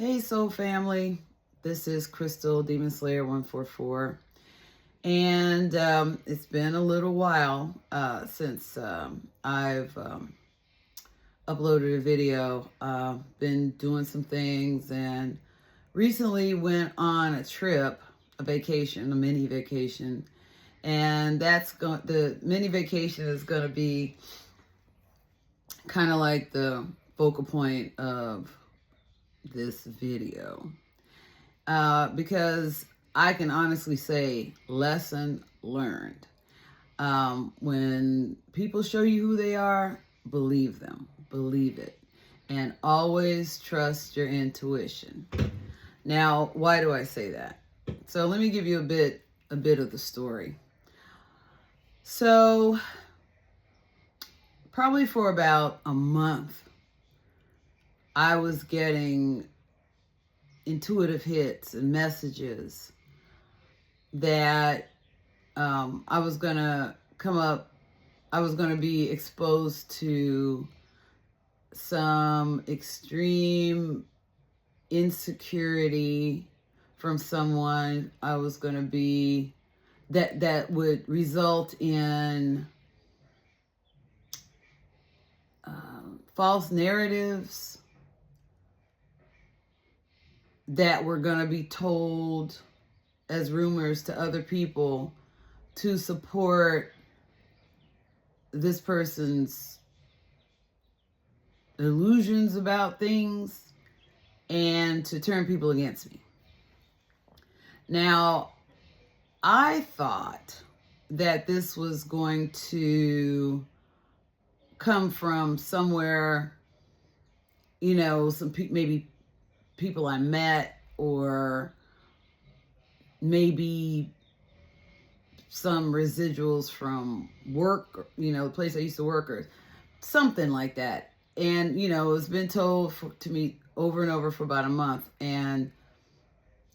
Hey, Soul Family. This is Crystal Demon Slayer 144. And it's been a little while since I've uploaded a video. Been doing some things and recently went on a trip, a vacation, a mini vacation. And the mini vacation is going to be kind of like the focal point of this video. Because I can honestly say, lesson learned. When people show you who they are, believe them, believe it, and always trust your intuition. Now, why do I say that? So let me give you a bit of the story. So probably for about a month, I was getting intuitive hits and messages that I was going to be exposed to some extreme insecurity from someone. I was going to be, that would result in false narratives that were going to be told as rumors to other people to support this person's illusions about things and to turn people against me. Now, I thought that this was going to come from somewhere, maybe people I met, or maybe some residuals from work, the place I used to work, or something like that. And, it's been told to me over and over for about a month. And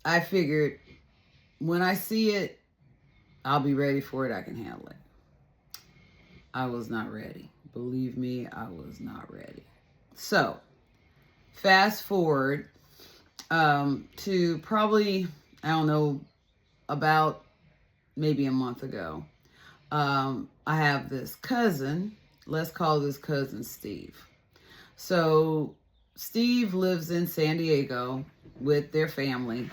I figured when I see it, I'll be ready for it. I can handle it. I was not ready. Believe me, I was not ready. So, fast forward to probably, I don't know, about maybe a month ago. I have this cousin. Let's call this cousin Steve. So Steve lives in San Diego with their family.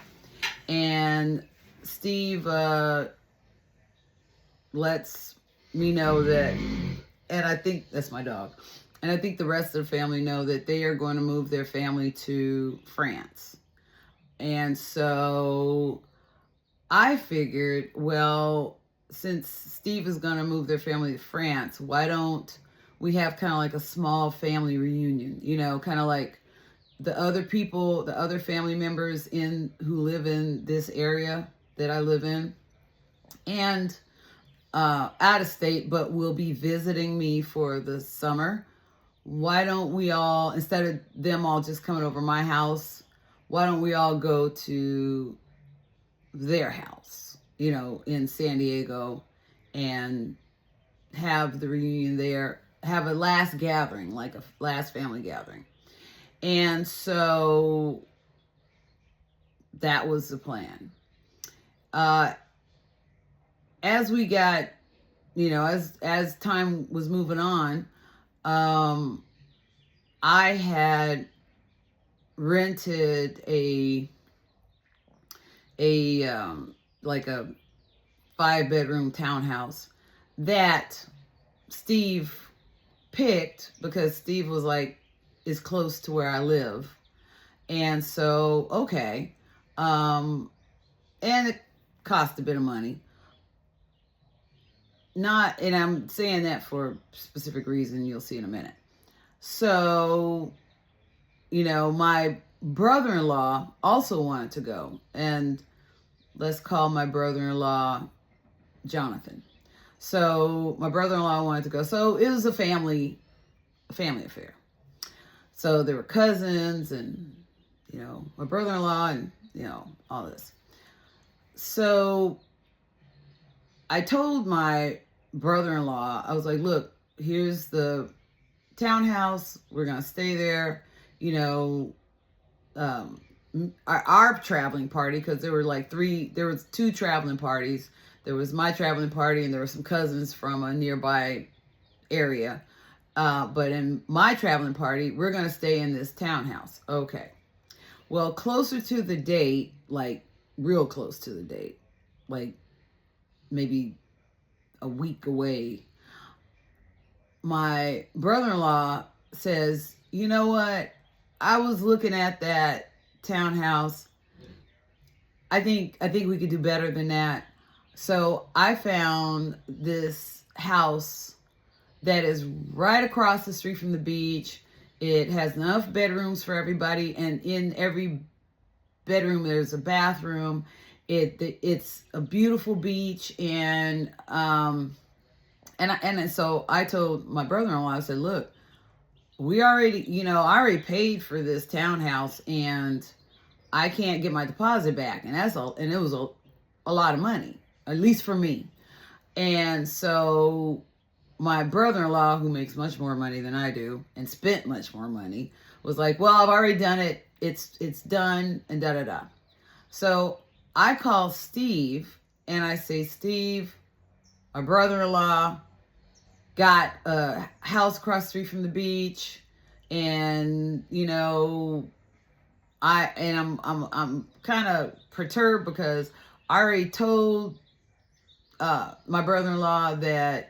And Steve lets me know that, and I think that's my dog, and I think the rest of the family know that they are going to move their family to France. And so I figured, well, since Steve is going to move their family to France, why don't we have kind of like a small family reunion, kind of like the other people, the other family members who live in this area that I live in, and out of state, but will be visiting me for the summer. Why don't we all, instead of them all just coming over my house, why don't we all go to their house, in San Diego, and have the reunion there, have a last gathering, like a last family gathering. And so that was the plan. As we got, as time was moving on, I had rented like a 5-bedroom townhouse that Steve picked because Steve was like, is close to where I live. And so, okay. And it cost a bit of money. And I'm saying that for a specific reason you'll see in a minute. So, my brother-in-law also wanted to go. And let's call my brother-in-law Jonathan. So my brother-in-law wanted to go. So it was a family affair. So there were cousins and, my brother-in-law and, all this. So I told my brother-in-law, I was like, look, here's the townhouse. We're going to stay there. our traveling party, because there were like there was two traveling parties. There was my traveling party, and there were some cousins from a nearby area. But in my traveling party, we're going to stay in this townhouse. Okay. Well, closer to the date, like real close to the date, like maybe a week away, my brother-in-law says, you know what? I was looking at that townhouse. I think we could do better than that. So I found this house that is right across the street from the beach. It has enough bedrooms for everybody, and in every bedroom there's a bathroom. It's a beautiful beach, and so I told my brother-in-law, I said, look, I already paid for this townhouse, and I can't get my deposit back, and it was a lot of money, at least for me. And so my brother-in-law, who makes much more money than I do and spent much more money, was like, well, I've already done it. It's done, and da-da-da. So I call Steve, and I say, Steve, my brother-in-law got a house across the street from the beach, and I'm kind of perturbed because I already told my brother-in-law that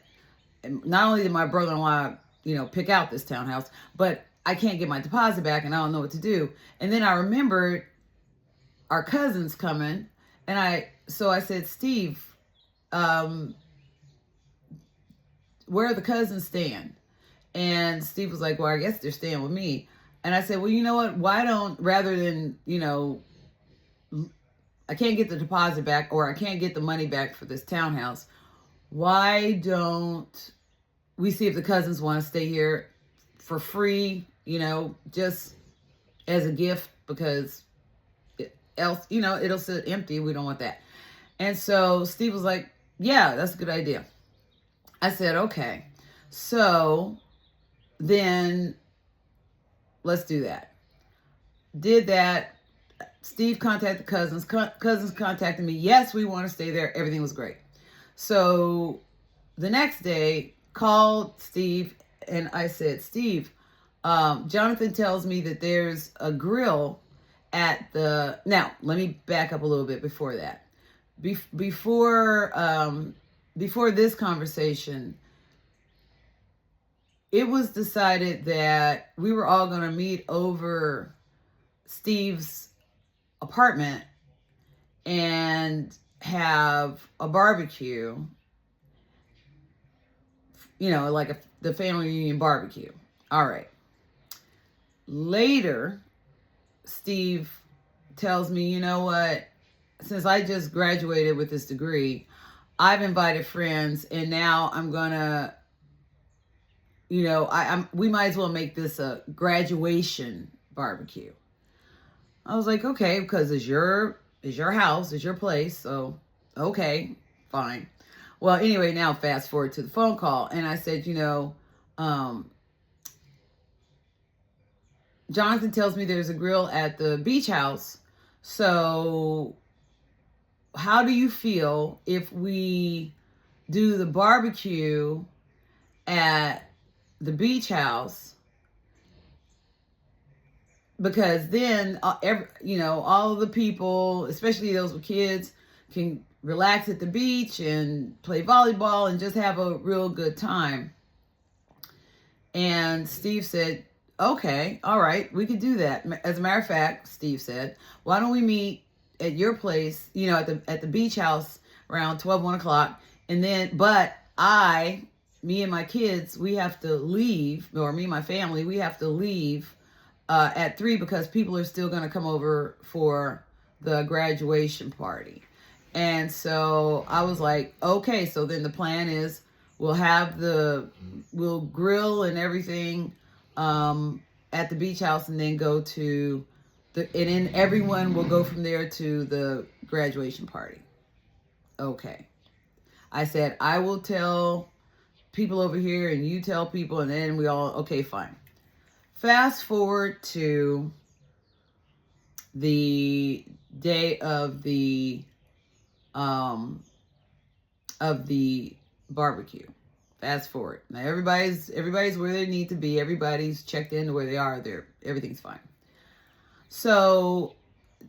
not only did my brother-in-law, pick out this townhouse, but I can't get my deposit back, and I don't know what to do. And then I remembered our cousins coming, and so I said, Steve, where are the cousins staying? And Steve was like, well, I guess they're staying with me. And I said, well, you know what? Why don't, rather than, I can't get the deposit back, or I can't get the money back for this townhouse, why don't we see if the cousins want to stay here for free, just as a gift, because else, it'll sit empty. We don't want that. And so Steve was like, yeah, that's a good idea. I said, okay. So then let's do that. Did that. Steve contacted cousins. Cousins contacted me. Yes, we want to stay there. Everything was great. So the next day, called Steve, and I said, Steve, Jonathan tells me that there's a grill at the... Now, let me back up a little bit before that. Before this conversation, it was decided that we were all going to meet over Steve's apartment and have a barbecue, like the family reunion barbecue. All right. Later, Steve tells me, you know what? Since I just graduated with this degree, I've invited friends, and now I'm gonna, we might as well make this a graduation barbecue. I was like, okay, because it's your house, it's your place, so okay, fine. Well, anyway, now fast forward to the phone call, and I said, Jonathan tells me there's a grill at the beach house, so how do you feel if we do the barbecue at the beach house? Because then, all of the people, especially those with kids, can relax at the beach and play volleyball and just have a real good time. And Steve said, okay, all right, we could do that. As a matter of fact, Steve said, why don't we meet at your place, at the beach house around 12, 1 o'clock. And then, but me and my kids, we have to leave, or me and my family, we have to leave at 3 because people are still going to come over for the graduation party. And so I was like, okay, so then the plan is we'll grill and everything at the beach house, and then go to and then everyone will go from there to the graduation party. Okay. I said, I will tell people over here, and you tell people, and then we all, okay, fine. Fast forward to the day of the barbecue. Fast forward. Now everybody's where they need to be. Everybody's checked in to where they are. There, everything's fine. So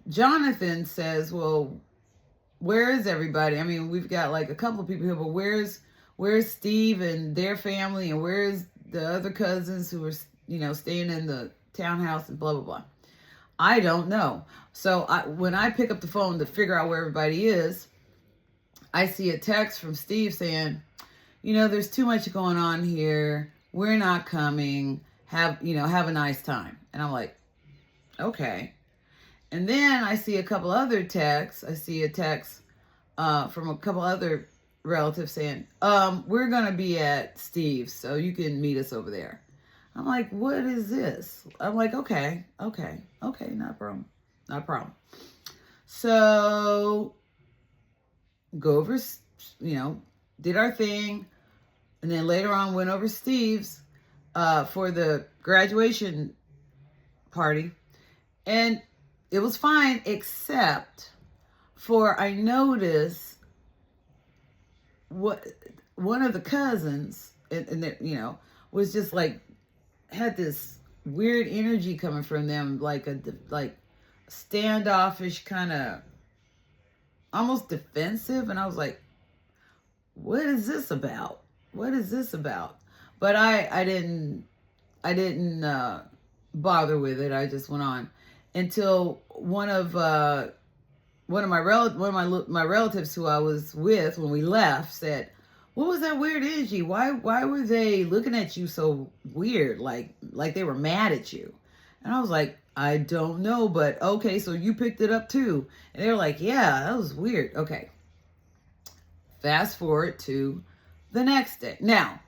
Jonathan says, "Well, where is everybody? I mean, we've got like a couple of people here, but where's Steve and their family, and where's the other cousins who are, staying in the townhouse and blah blah blah." I don't know. So when I pick up the phone to figure out where everybody is, I see a text from Steve saying, there's too much going on here. We're not coming. Have a nice time. And I'm like, okay. And then I see a couple other texts. I see a text from a couple other relatives saying, we're going to be at Steve's, so you can meet us over there. I'm like, what is this? I'm like, okay, not a problem. So go over, did our thing. And then later on went over Steve's for the graduation party. And it was fine, except for I noticed what one of the cousins, and was just like, had this weird energy coming from them, like standoffish, kind of almost defensive. And I was like, what is this about? But I didn't bother with it. I just went on until one of my relatives who I was with when we left said, "What was that weird energy? Why were they looking at you so weird, like they were mad at you?" And I was like, "I don't know, but okay, so you picked it up too." And they were like, "Yeah, that was weird." Okay. Fast forward to the next day. Now,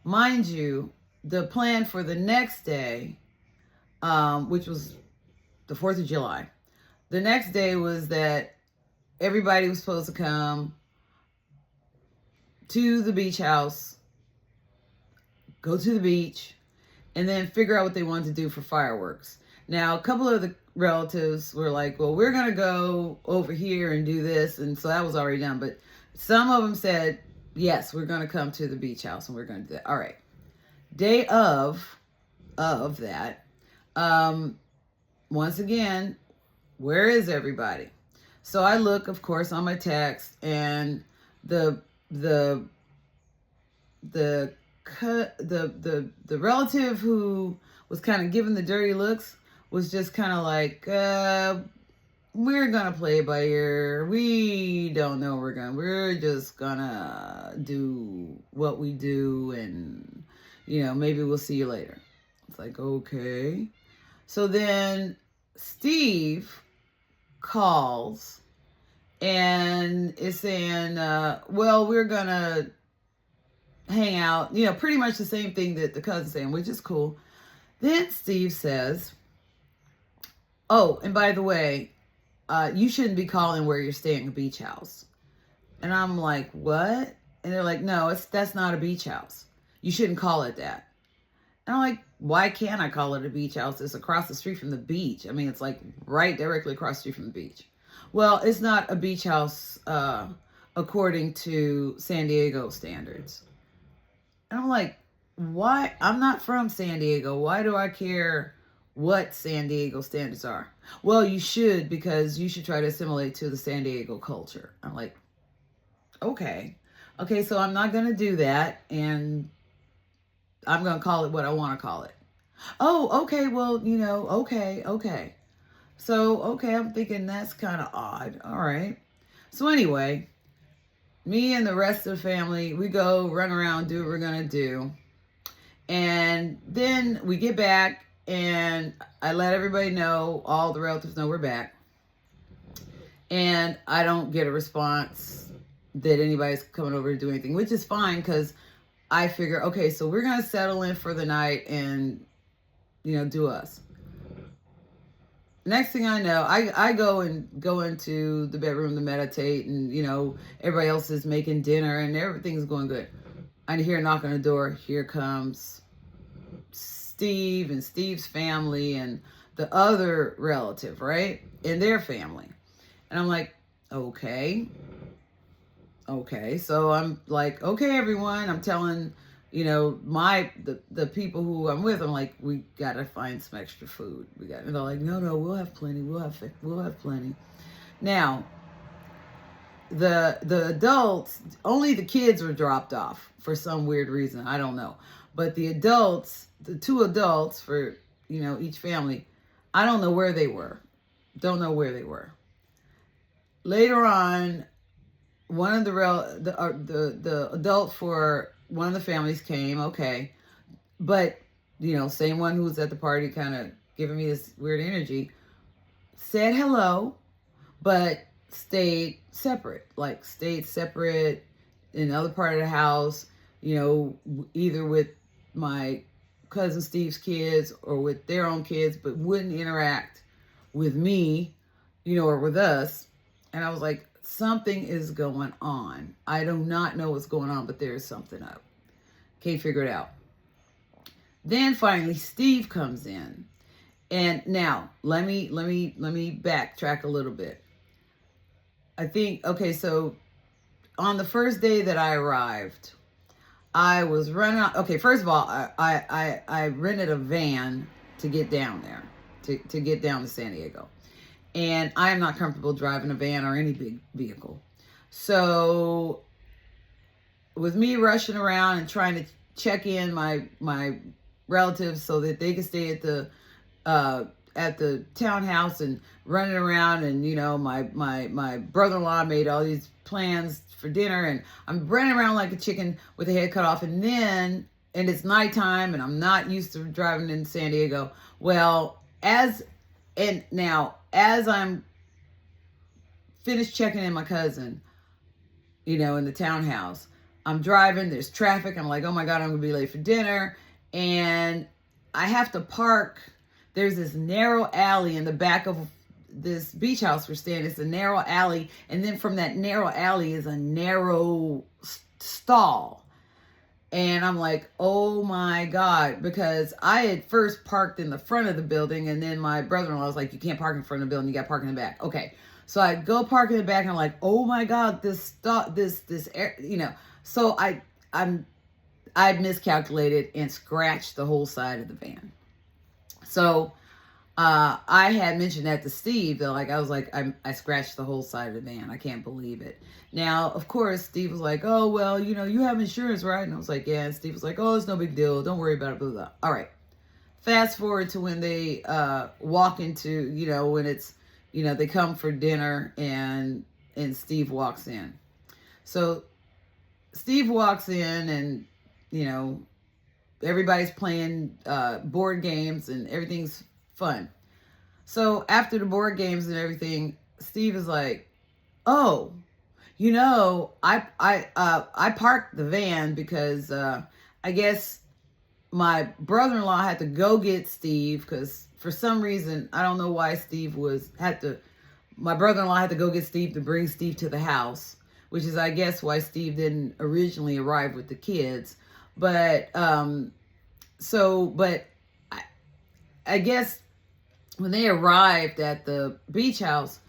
mind you, the plan for the next day, which was the 4th of July, the next day was that everybody was supposed to come to the beach house, go to the beach, and then figure out what they wanted to do for fireworks. Now, a couple of the relatives were like, well, we're going to go over here and do this. And so that was already done. But some of them said, yes, we're going to come to the beach house and we're going to do that. All right. Day of that, once again, where is everybody? So I look, of course, on my text, and the relative who was kind of giving the dirty looks was just kind of like, we're gonna play it by ear. We don't know we're just gonna do what we do, and maybe we'll see you later. It's like, okay. So then Steve calls and is saying, well, we're gonna hang out, pretty much the same thing that the cousin's saying, which is cool. Then Steve says, oh, and by the way, you shouldn't be calling where you're staying a beach house. And I'm like, what? And they're like, no, that's not a beach house. You shouldn't call it that. And I'm like, why can't I call it a beach house? It's across the street from the beach. I mean, it's like right directly across the street from the beach. Well, it's not a beach house according to San Diego standards. And I'm like, why? I'm not from San Diego. Why do I care what San Diego standards are? Well, you should, because you should try to assimilate to the San Diego culture. I'm like, okay, so I'm not going to do that, and I'm going to call it what I want to call it. Oh, okay, well, okay. So, okay, I'm thinking that's kind of odd. All right. So anyway, me and the rest of the family, we go run around, do what we're going to do. And then we get back, and I let everybody know, all the relatives know we're back. And I don't get a response that anybody's coming over to do anything, which is fine, because I figure, okay, so we're going to settle in for the night and, do us. Next thing I know, I go into the bedroom to meditate, and, everybody else is making dinner and everything's going good. I hear a knock on the door. Here comes Steve and Steve's family and the other relative, right? And their family. And I'm like, okay. So I'm like, okay, everyone. I'm telling, the people who I'm with, I'm like, we got to find some extra food. And they're like, no, we'll have plenty. We'll have plenty. Now, the adults, only the kids were dropped off for some weird reason. I don't know. But the adults, the two adults for, each family, I don't know where they were. Don't know where they were. Later on, one of the adult for one of the families came, okay. But, same one who was at the party kind of giving me this weird energy, said hello, but stayed separate in another part of the house, either with my cousin Steve's kids or with their own kids, but wouldn't interact with me, or with us. And I was like, something is going on. I do not know what's going on, but there is something up. Can't figure it out. Then finally Steve comes in. And now let me backtrack a little bit. I think, okay, so on the first day that I arrived, I was running out. Okay, first of all, I rented a van to get down there, to get down to San Diego. And I am not comfortable driving a van or any big vehicle. So with me rushing around and trying to check in my relatives so that they could stay at the townhouse and running around, and my brother-in-law made all these plans for dinner, and I'm running around like a chicken with the head cut off, and it's nighttime, and I'm not used to driving in San Diego. Well, as I'm finished checking in my cousin, in the townhouse, I'm driving, there's traffic, I'm like, oh my God, I'm gonna be late for dinner, and I have to park. There's this narrow alley in the back of this beach house we're staying. It's a narrow alley. And then from that narrow alley is a narrow stall. And I'm like, oh my God, because I had first parked in the front of the building. And then my brother-in-law was like, you can't park in front of the building. You got to park in the back. Okay. So I go park in the back and I'm like, oh my God, this so I miscalculated and scratched the whole side of the van. So I had mentioned that to Steve, that I scratched the whole side of the van. I can't believe it. Now, of course, Steve was like, oh, well, you have insurance, right? And I was like, yeah. And Steve was like, oh, it's no big deal. Don't worry about it. Blah, blah, blah. All right. Fast forward to when they walk into, when it's, they come for dinner and Steve walks in. So Steve walks in and, everybody's playing board games and everything's fun. So after the board games and everything, Steve is like, oh, I parked the van because I guess my brother-in-law had to go get Steve, because for some reason, I don't know why my brother-in-law had to go get Steve to bring Steve to the house, which is, I guess, why Steve didn't originally arrive with the kids. But, I guess when they arrived at the beach house,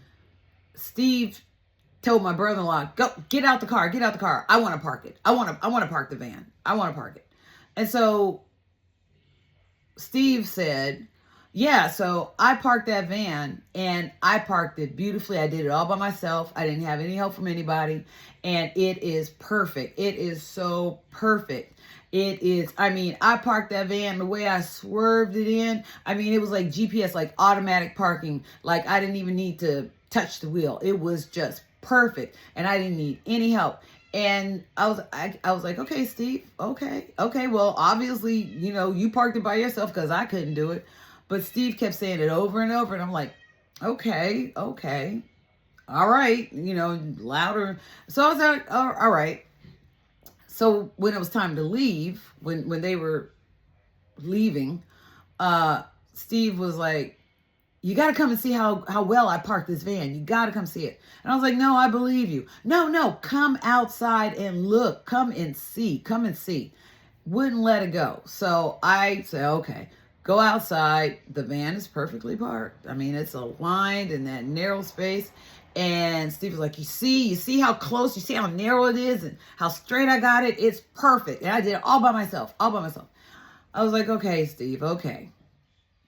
Steve told my brother-in-law, go, get out the car. I want to park it. I want to park the van. I want to park it. And so Steve said, yeah, so I parked that van and I parked it beautifully. I did it all by myself. I didn't have any help from anybody. And it is perfect. It is so perfect. It is, I parked that van the way I swerved it in. It was like GPS, like automatic parking. Like I didn't even need to touch the wheel. It was just perfect. And I didn't need any help. And I was like, okay, Steve, okay. Well, obviously, you parked it by yourself because I couldn't do it. But Steve kept saying it over and over. And I'm like, okay. All right. Louder. So I was like, all right. So when it was time to leave, when they were leaving, Steve was like, you got to come and see how well I parked this van. You got to come see it. And I was like, no, I believe you. No, come outside and look. Come and see. Wouldn't let it go. So I said, okay. Go outside. The van is perfectly parked. I mean, it's aligned in that narrow space. And Steve was like, you see how close, you see how narrow it is and how straight I got it? It's perfect. And I did it all by myself. I was like, okay, Steve, okay,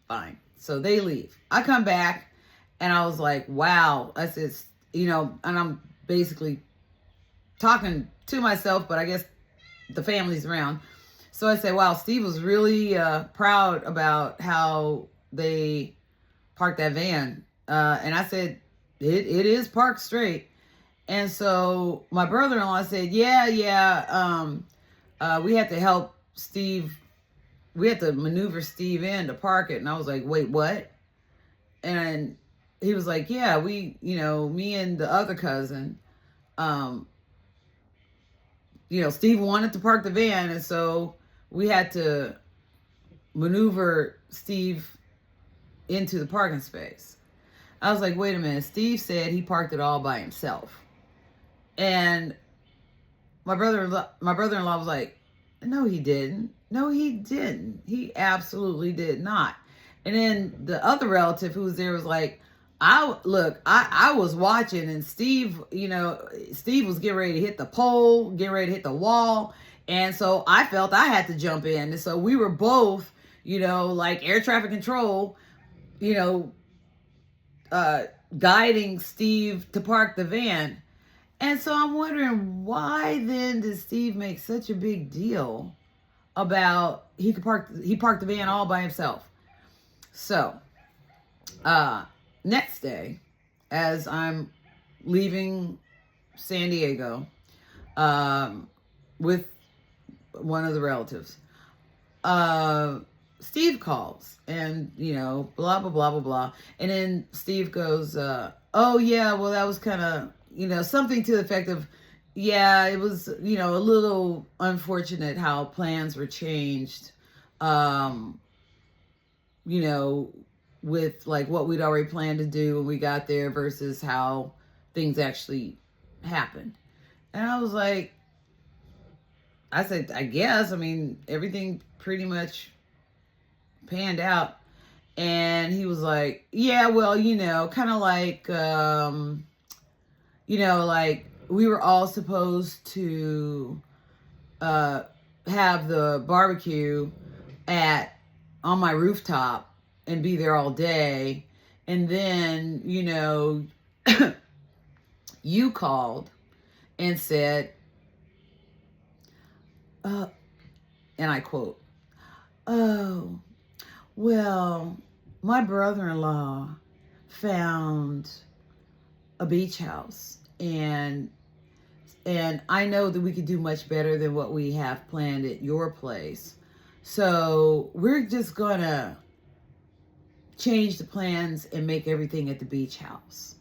fine. So they leave. I come back and I was like, wow. I said, and I'm basically talking to myself, but I guess the family's around. So I said, wow, Steve was really proud about how they parked that van. And I said, it is parked straight. And so my brother-in-law said, yeah. We had to help Steve. We had to maneuver Steve in to park it. And I was like, wait, what? And he was like, yeah, me and the other cousin, Steve wanted to park the van. And so we had to maneuver Steve into the parking space. I was like, wait a minute. Steve said he parked it all by himself. And my brother-in-law was like, no, he didn't. No, he didn't. He absolutely did not. And then the other relative who was there was like, I was watching, and Steve was getting ready to hit the pole, getting ready to hit the wall. And so I felt I had to jump in. And so we were both, like air traffic control, guiding Steve to park the van. And so I'm wondering, why then did Steve make such a big deal about he parked the van all by himself? So, next day, as I'm leaving San Diego, with one of the relatives, Steve calls and, blah, blah, blah, blah, blah. And then Steve goes, oh yeah, well that was kind of, something to the effect of, yeah, it was, a little unfortunate how plans were changed, with like what we'd already planned to do when we got there versus how things actually happened. And I was like, I said, I guess, everything pretty much panned out. And he was like, yeah, well, kind of like, like we were all supposed to have the barbecue on my rooftop and be there all day. And then, you called and said, and I quote, oh, well, my brother-in-law found a beach house, and I know that we could do much better than what we have planned at your place. So we're just gonna change the plans and make everything at the beach house.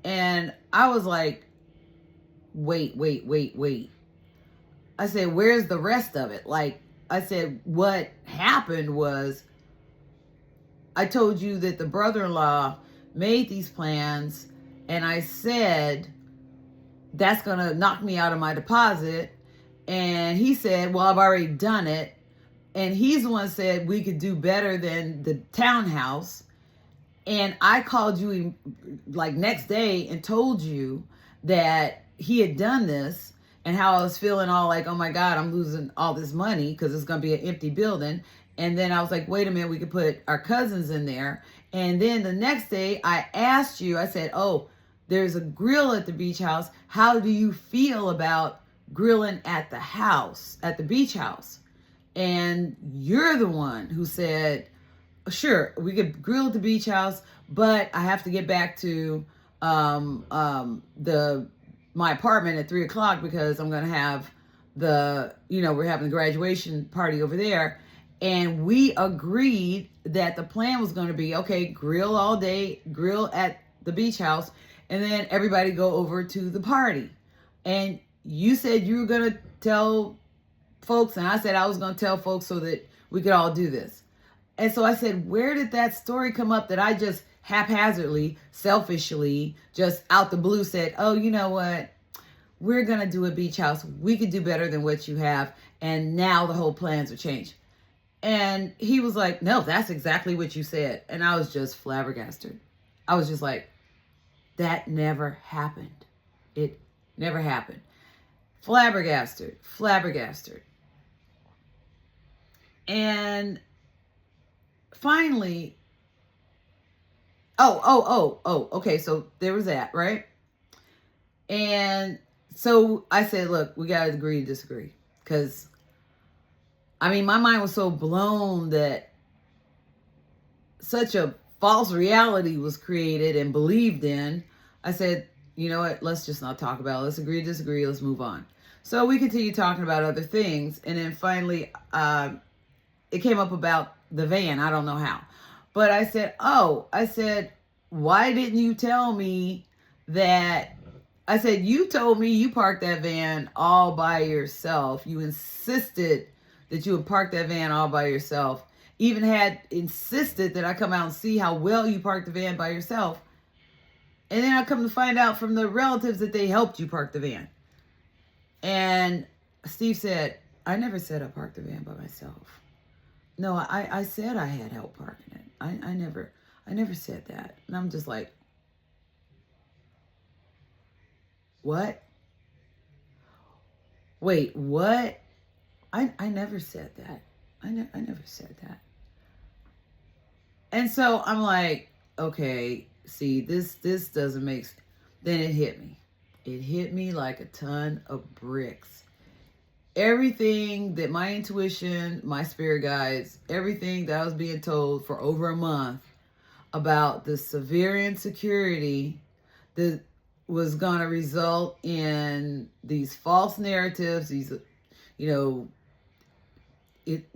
And I was like, wait. I said, where's the rest of it? Like, I said, what happened was I told you that the brother-in-law made these plans, and I said, that's going to knock me out of my deposit. And he said, well, I've already done it. And he's the one that said we could do better than the townhouse. And I called you like next day and told you that he had done this and how I was feeling all like, oh my God, I'm losing all this money because it's going to be an empty building. And then I was like, wait a minute, we could put our cousins in there. And then the next day I asked you, I said, oh, there's a grill at the beach house. How do you feel about grilling at the house, at the beach house? And you're the one who said, sure, we could grill at the beach house, but I have to get back to my apartment at 3:00 because I'm going to have we're having the graduation party over there. And we agreed that the plan was going to be, okay, grill all day, grill at the beach house, and then everybody go over to the party. And you said you were going to tell folks, and I said I was going to tell folks so that we could all do this. And so I said, where did that story come up that I just haphazardly, selfishly, just out the blue said, oh, you know what? We're going to do a beach house. We could do better than what you have. And now the whole plans are changed. And he was like, no, that's exactly what you said. And I was just flabbergasted. I was just like, that never happened. It never happened. Flabbergasted. Flabbergasted. And finally, okay, so there was that, right? And so I said, look, we got to agree to disagree. Because, I mean, my mind was so blown that such a false reality was created and believed in. I said, you know what, let's just not talk about it. Let's agree to disagree. Let's move on. So we continued talking about other things. And then finally, it came up about the van. I don't know how. But I said, why didn't you tell me that? I said, you told me you parked that van all by yourself. You insisted that you would park that van all by yourself. Even had insisted that I come out and see how well you parked the van by yourself. And then I come to find out from the relatives that they helped you park the van. And Steve said, I never said I parked the van by myself. No, I said I had help parking it. I never said that. And I'm just like, what? Wait, what? I never said that. I never said that. And so I'm like, okay, see, this doesn't make sense. Then it hit me. It hit me like a ton of bricks. Everything that my intuition, my spirit guides, everything that I was being told for over a month about the severe insecurity that was going to result in these false narratives, these,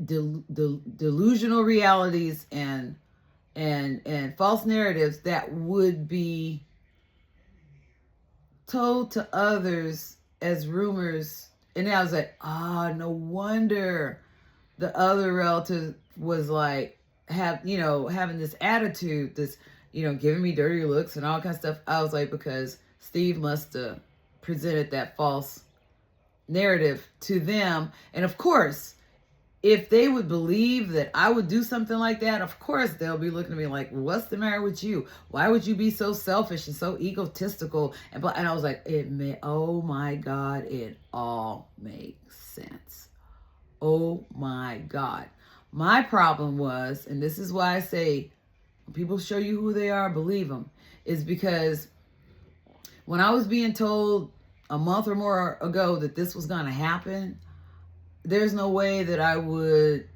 delusional realities and false narratives that would be told to others as rumors. And I was like, no wonder the other relative was like, having this attitude, this, giving me dirty looks and all kinds of stuff. I was like, because Steve must have presented that false narrative to them. And of course, if they would believe that I would do something like that, of course, they'll be looking at me like, what's the matter with you? Why would you be so selfish and so egotistical? And I was like, oh my God, it all makes sense. Oh my God. My problem was, and this is why I say, when people show you who they are, believe them, is because when I was being told a month or more ago that this was going to happen, there's no way that I would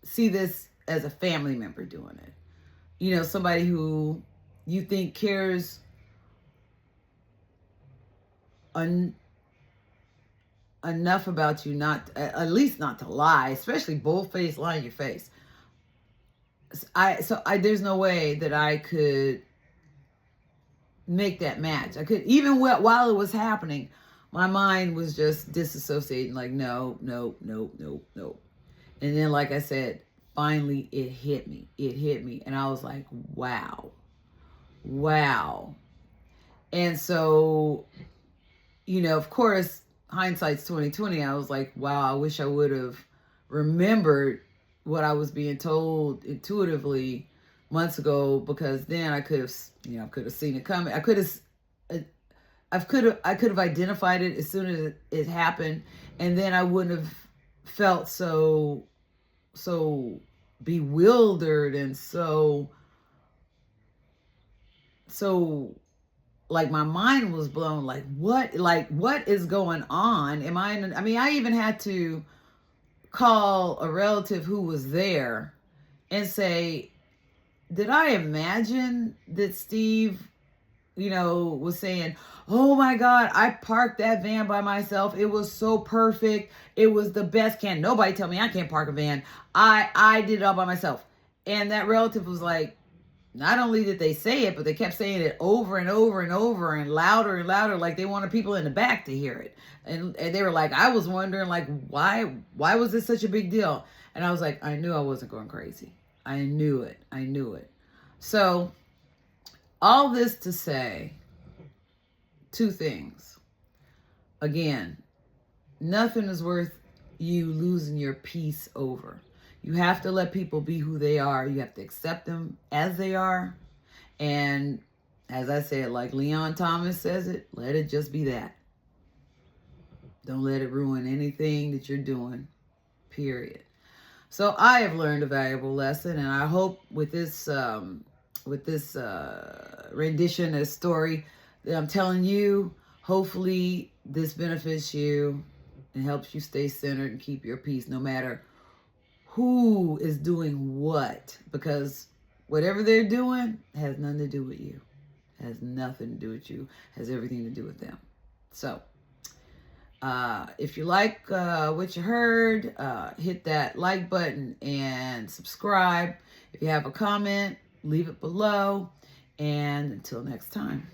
see this as a family member doing it. Somebody who you think cares enough about you not, at least not to lie, especially bold-faced lie in your face. There's no way that I could make that match. I could, even while it was happening, my mind was just disassociating, like, no. And then, like I said, finally it hit me. And I was like, wow. And so, of course, hindsight's 2020. I was like, wow, I wish I would have remembered what I was being told intuitively months ago, because then I could have seen it coming. I could have identified it as soon as it happened, and then I wouldn't have felt so bewildered and so like my mind was blown. Like what is going on? I even had to call a relative who was there and say, did I imagine that Steve, was saying, oh my God, I parked that van by myself. It was so perfect. It was the best. Can't nobody tell me I can't park a van. I did it all by myself. And that relative was like, not only did they say it, but they kept saying it over and over and over and louder, like they wanted people in the back to hear it. And they were like, I was wondering, like, why was this such a big deal? And I was like, I knew I wasn't going crazy. I knew it. So all this to say two things. Again, Nothing is worth you losing your peace over. You have to let people be who they are. You have to accept them as they are. And as I said, like Leon Thomas says it, let it just be that. Don't let it ruin anything that you're doing, period. So I have learned a valuable lesson, and I hope with this rendition, this story that I'm telling you, hopefully this benefits you and helps you stay centered and keep your peace no matter who is doing what, because whatever they're doing has nothing to do with you. Has nothing to do with you. Has everything to do with them. So if you like what you heard, hit that like button and subscribe. If you have a comment, leave it below. And until next time.